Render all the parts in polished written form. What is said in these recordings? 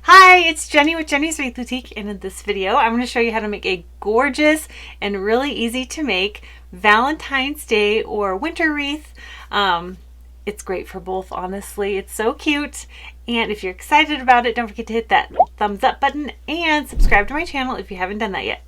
Hi, it's Jenny with Jenny's Wreath Boutique, and in this video I'm going to show you how to make a gorgeous and really easy to make Valentine's Day or winter wreath. It's great for both, honestly. It's so cute, and if you're excited about it, don't forget to hit that thumbs up button and subscribe to my channel if you haven't done that yet.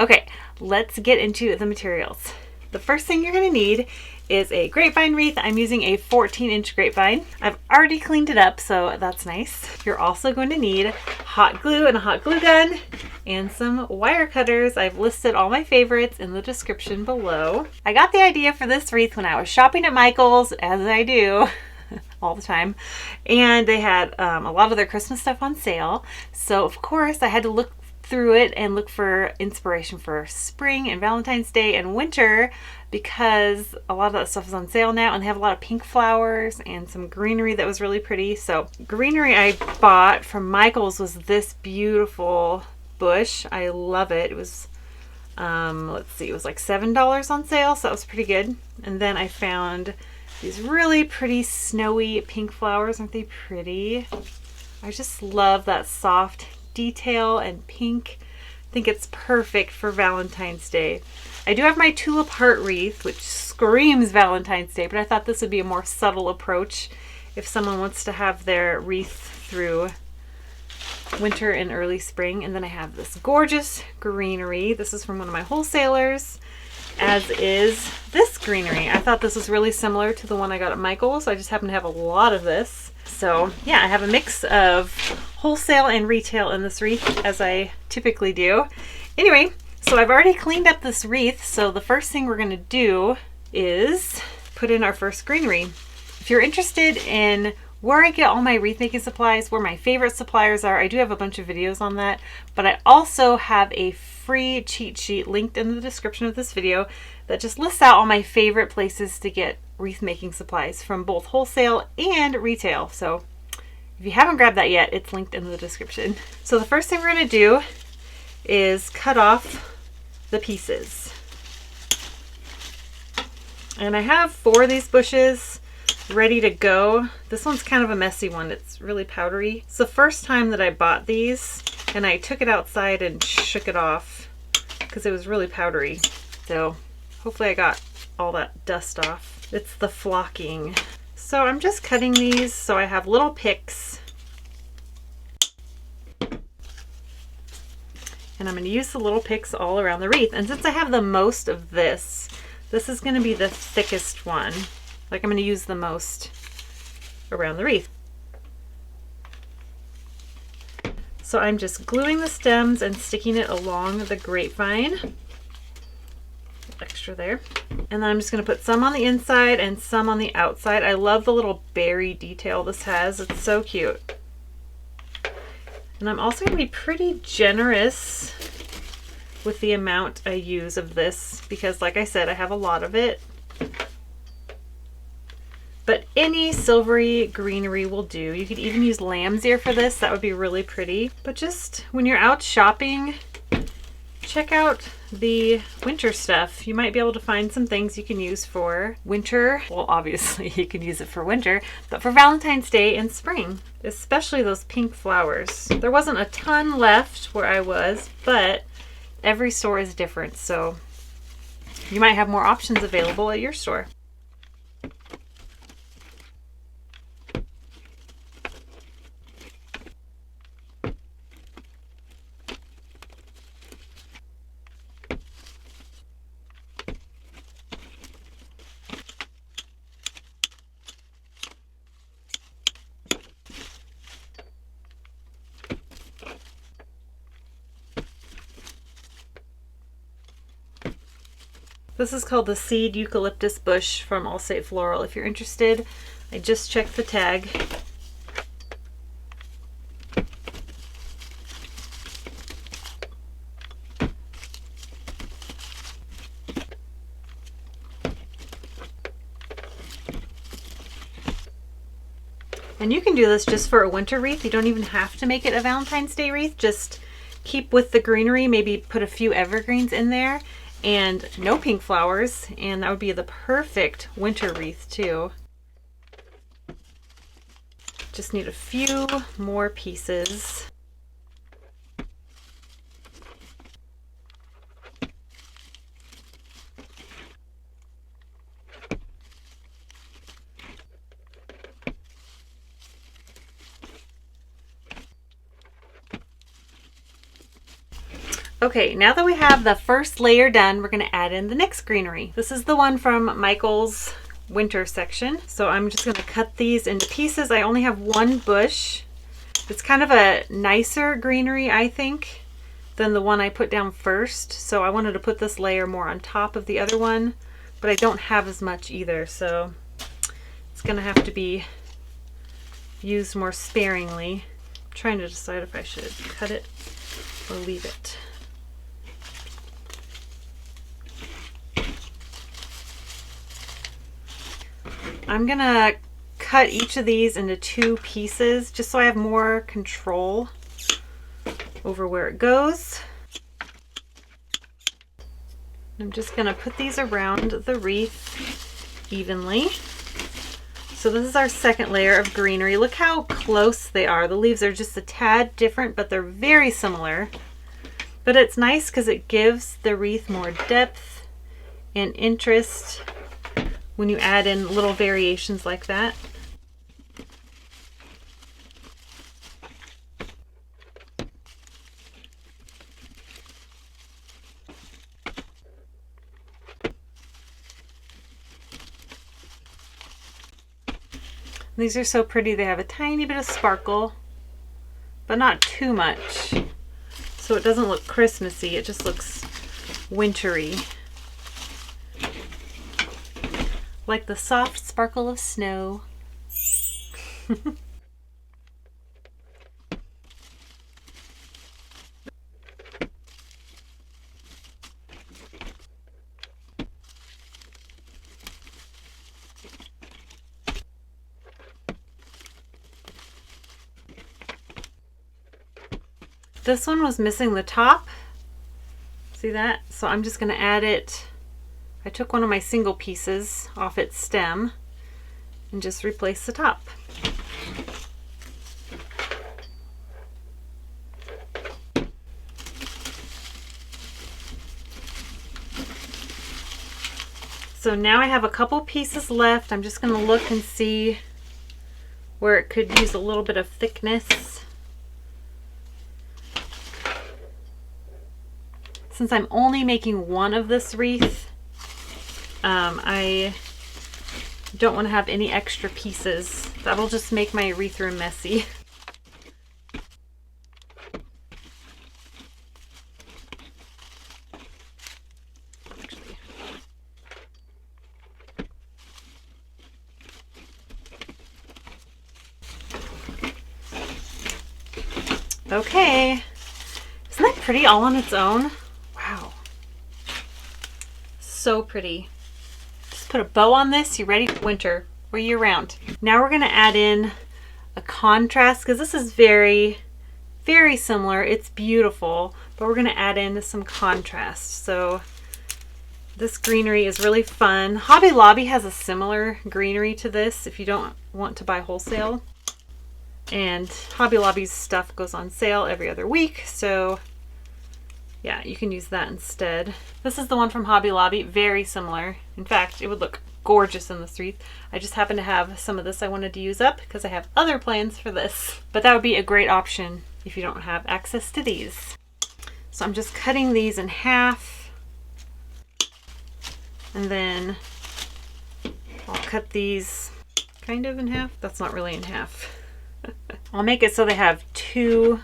Okay, let's get into the materials. The first thing you're going to need is a grapevine wreath. I'm using a 14-inch grapevine. I've already cleaned it up, so that's nice. You're also going to need hot glue and a hot glue gun and some wire cutters. I've listed all my favorites in the description below. I got the idea for this wreath when I was shopping at Michael's, as I do all the time, and they had a lot of their Christmas stuff on sale. So of course I had to look through it and look for inspiration for spring and Valentine's Day and winter, because a lot of that stuff is on sale now, and they have a lot of pink flowers and some greenery that was really pretty. So greenery I bought from Michael's was this beautiful bush. I love it. It was let's see, it was like $7 on sale, so that was pretty good. And then I found these really pretty snowy pink flowers. Aren't they pretty? I just love that soft detail and pink. I think it's perfect for Valentine's Day. I do have my tulip heart wreath, which screams Valentine's Day, but I thought this would be a more subtle approach if someone wants to have their wreath through winter and early spring. And then I have this gorgeous greenery. This is from one of my wholesalers, as is this greenery. I thought this was really similar to the one I got at Michael's. I just happen to have a lot of this. So yeah, I have a mix of wholesale and retail in this wreath, as I typically do. Anyway, so I've already cleaned up this wreath, so the first thing we're going to do is put in our first greenery. If you're interested in where I get all my wreath making supplies, where my favorite suppliers are, I do have a bunch of videos on that, but I also have a free cheat sheet linked in the description of this video that just lists out all my favorite places to get wreath making supplies from both wholesale and retail. So if you haven't grabbed that yet, it's linked in the description. So the first thing we're going to do is cut off the pieces. And I have 4 of these bushes ready to go. This one's kind of a messy one. It's really powdery. It's the first time that I bought these, and I took it outside and shook it off because it was really powdery. So hopefully I got all that dust off. It's the flocking. So I'm just cutting these so I have little picks. And I'm going to use the little picks all around the wreath. And since I have the most of this, this is going to be the thickest one. Like, I'm going to use the most around the wreath. So I'm just gluing the stems and sticking it along the grapevine. Extra there. And then I'm just going to put some on the inside and some on the outside. I love the little berry detail this has. It's so cute. And I'm also going to be pretty generous with the amount I use of this because, like I said, I have a lot of it. But any silvery greenery will do. You could even use lamb's ear for this. That would be really pretty. But just when you're out shopping, check out the winter stuff. You might be able to find some things you can use for winter. Well, obviously you can use it for winter, but for Valentine's Day and spring, especially those pink flowers. There wasn't a ton left where I was, but every store is different, so you might have more options available at your store. This is called the Seed Eucalyptus Bush from Allstate Floral. If you're interested, I just checked the tag. And you can do this just for a winter wreath. You don't even have to make it a Valentine's Day wreath. Just keep with the greenery, maybe put a few evergreens in there and no pink flowers, and that would be the perfect winter wreath too. Just need a few more pieces. Okay, now that we have the first layer done, we're going to add in the next greenery. This is the one from Michael's winter section. So I'm just going to cut these into pieces. I only have one bush. It's kind of a nicer greenery, I think, than the one I put down first. So I wanted to put this layer more on top of the other one, but I don't have as much either. So it's going to have to be used more sparingly. I'm trying to decide if I should cut it or leave it. I'm gonna cut each of these into 2 pieces just so I have more control over where it goes. I'm just gonna put these around the wreath evenly. So this is our second layer of greenery. Look how close they are. The leaves are just a tad different, but they're very similar. But it's nice because it gives the wreath more depth and interest when you add in little variations like that. These are so pretty. They have a tiny bit of sparkle, but not too much. So it doesn't look Christmassy, it just looks wintry. Like the soft sparkle of snow. This one was missing the top. See that? So I'm just going to add it. I took one of my single pieces off its stem and just replace the top. So now I have a couple pieces left. I'm just going to look and see where it could use a little bit of thickness. Since I'm only making one of this wreath, I don't want to have any extra pieces. That'll just make my wreath room messy. Okay, isn't that pretty all on its own? Wow, so pretty. Just put a bow on this, you're ready for winter or year round. Now we're gonna add in a contrast because this is very, very similar. It's beautiful, but we're gonna add in some contrast. So this greenery is really fun. Hobby Lobby has a similar greenery to this if you don't want to buy wholesale. And Hobby Lobby's stuff goes on sale every other week, so yeah, you can use that instead. This is the one from Hobby Lobby, very similar. In fact, it would look gorgeous in this wreath. I just happen to have some of this I wanted to use up because I have other plans for this. But that would be a great option if you don't have access to these. So I'm just cutting these in half. And then I'll cut these kind of in half. That's not really in half. I'll make it so they have 2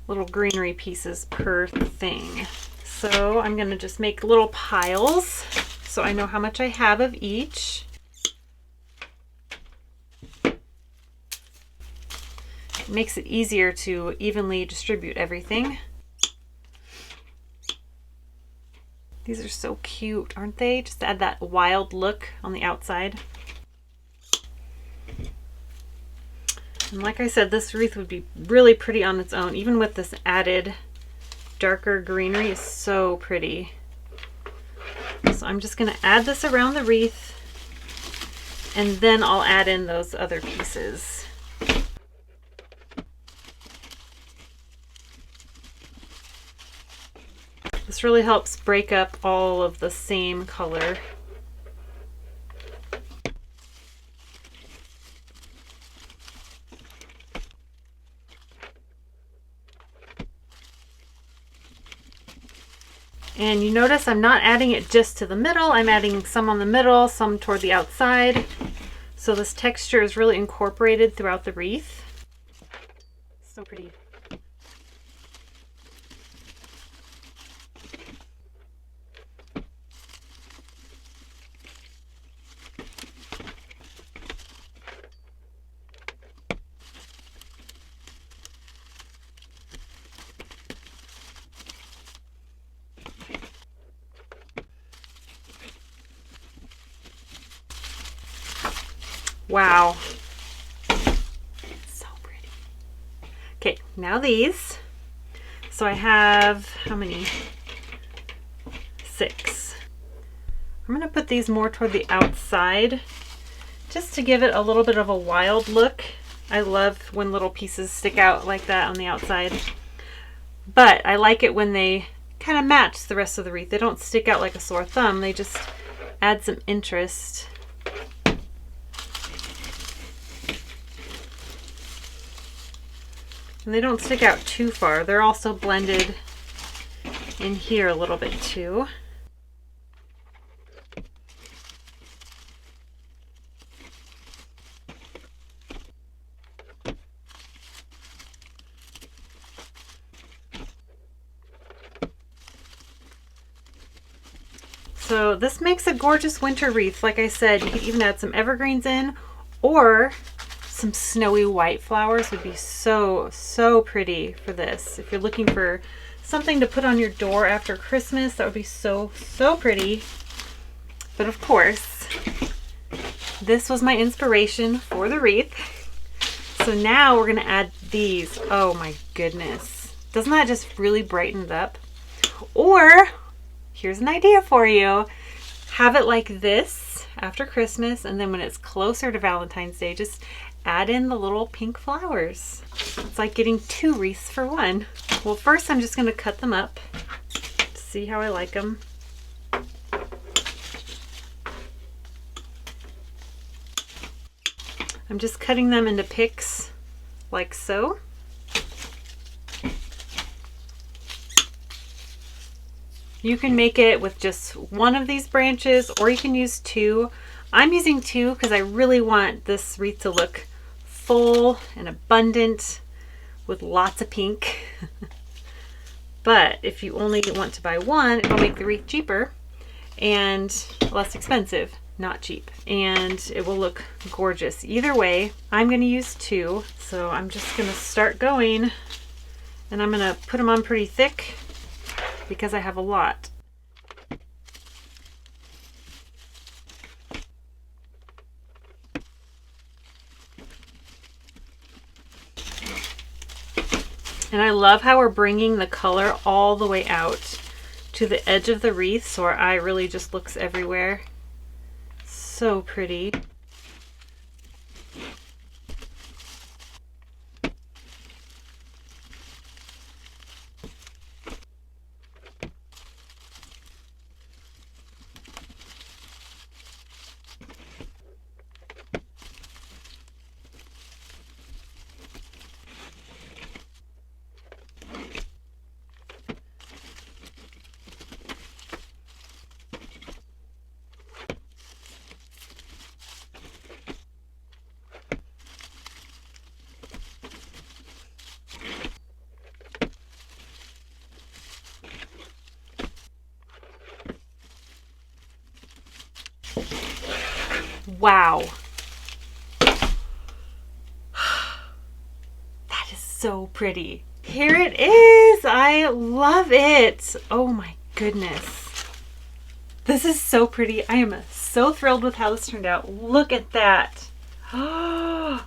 little greenery pieces per thing. So I'm going to just make little piles so I know how much I have of each. It makes it easier to evenly distribute everything. These are so cute, aren't they? Just to add that wild look on the outside. And like I said, this wreath would be really pretty on its own. Even with this added darker greenery, is so pretty. So I'm just going to add this around the wreath, and then I'll add in those other pieces. This really helps break up all of the same color. And you notice I'm not adding it just to the middle. I'm adding some on the middle, some toward the outside. So this texture is really incorporated throughout the wreath. So pretty. Wow. So pretty. Okay, now these. So I have, how many? 6. I'm going to put these more toward the outside just to give it a little bit of a wild look. I love when little pieces stick out like that on the outside. But I like it when they kind of match the rest of the wreath. They don't stick out like a sore thumb. They just add some interest. And they don't stick out too far. They're also blended in here a little bit too. So this makes a gorgeous winter wreath. Like I said, you could even add some evergreens in, or some snowy white flowers would be so, so pretty for this. If you're looking for something to put on your door after Christmas, that would be so, so pretty. But of course, this was my inspiration for the wreath. So now we're gonna add these. Oh my goodness. Doesn't that just really brighten it up? Or, here's an idea for you. Have it like this after Christmas, and then when it's closer to Valentine's Day, just add in the little pink flowers. It's like getting 2 wreaths for 1. Well, first I'm just going to cut them up to see how I like them. I'm just cutting them into picks like so. You can make it with just 1 of these branches, or you can use 2. I'm using 2 because I really want this wreath to look full and abundant with lots of pink. But if you only want to buy 1, it'll make the wreath cheaper and less expensive, not cheap. And it will look gorgeous. Either way, I'm going to use 2. So I'm just going to start going, and I'm going to put them on pretty thick because I have a lot. And I love how we're bringing the color all the way out to the edge of the wreath, so our eye really just looks everywhere. So pretty. Wow. That is so pretty. Here it is. I love it. Oh my goodness. This is so pretty. I am so thrilled with how this turned out. Look at that. Oh,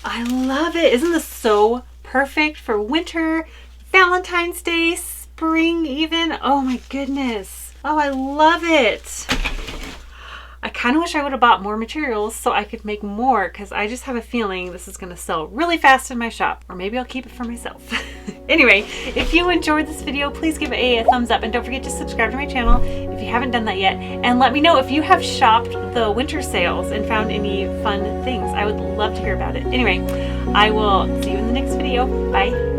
I love it. Isn't this so perfect for winter, Valentine's Day, spring even? Oh my goodness. Oh, I love it. I kind of wish I would have bought more materials so I could make more, because I just have a feeling this is going to sell really fast in my shop, or maybe I'll keep it for myself. Anyway, if you enjoyed this video, please give it a thumbs up, and don't forget to subscribe to my channel if you haven't done that yet, and let me know if you have shopped the winter sales and found any fun things. I would love to hear about it. Anyway, I will see you in the next video. Bye.